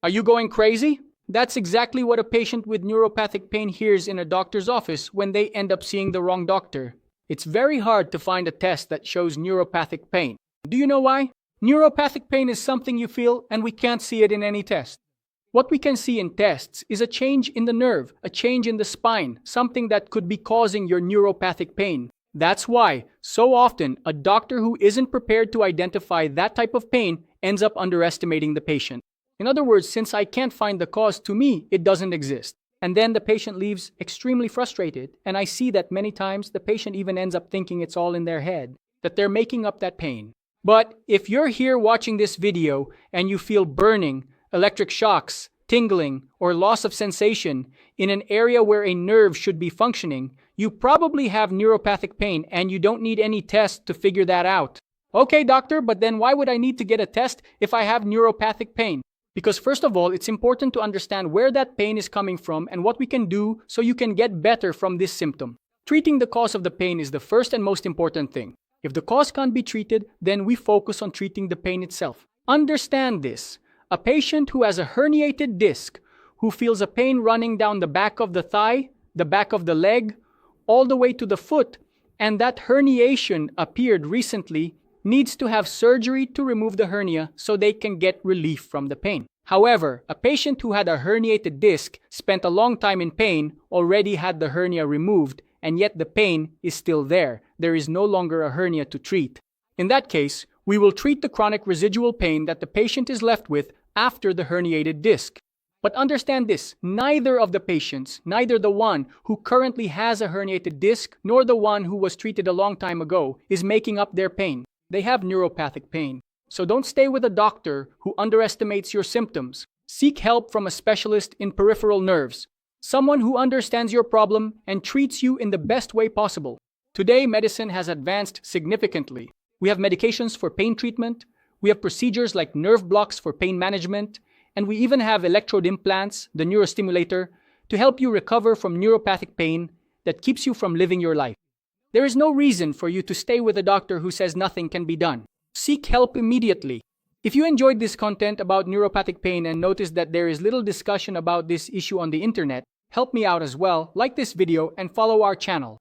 Are you going crazy? That's exactly what a patient with neuropathic pain hears in a doctor's office when they end up seeing the wrong doctor. It's very hard to find a test that shows neuropathic pain. Do you know why? Neuropathic pain is something you feel and we can't see it in any test. What we can see in tests is a change in the nerve, a change in the spine, something that could be causing your neuropathic pain. That's why, so often, a doctor who isn't prepared to identify that type of pain ends up underestimating the patient. In other words, since I can't find the cause, to me, it doesn't exist. And then the patient leaves extremely frustrated, and I see that many times the patient even ends up thinking it's all in their head, that they're making up that pain. But if you're here watching this video and you feel burning, electric shocks, tingling, or loss of sensation in an area where a nerve should be functioning, you probably have neuropathic pain and you don't need any test to figure that out. Okay, doctor, but then why would I need to get a test if I have neuropathic pain? Because first of all, it's important to understand where that pain is coming from and what we can do so you can get better from this symptom. Treating the cause of the pain is the first and most important thing. If the cause can't be treated, then we focus on treating the pain itself. Understand this. A patient who has a herniated disc, who feels a pain running down the back of the thigh, the back of the leg, all the way to the foot, and that herniation appeared recently, needs to have surgery to remove the hernia so they can get relief from the pain. However, a patient who had a herniated disc, spent a long time in pain, already had the hernia removed, and yet the pain is still there. There is no longer a hernia to treat. In that case, we will treat the chronic residual pain that the patient is left with after the herniated disc. But understand this, neither of the patients, neither the one who currently has a herniated disc nor the one who was treated a long time ago, is making up their pain. They have neuropathic pain. So don't stay with a doctor who underestimates your symptoms. Seek help from a specialist in peripheral nerves, someone who understands your problem and treats you in the best way possible. Today, medicine has advanced significantly. We have medications for pain treatment, we have procedures like nerve blocks for pain management, and we even have electrode implants, the neurostimulator, to help you recover from neuropathic pain that keeps you from living your life. There is no reason for you to stay with a doctor who says nothing can be done. Seek help immediately. If you enjoyed this content about neuropathic pain and noticed that there is little discussion about this issue on the internet, help me out as well, like this video and follow our channel.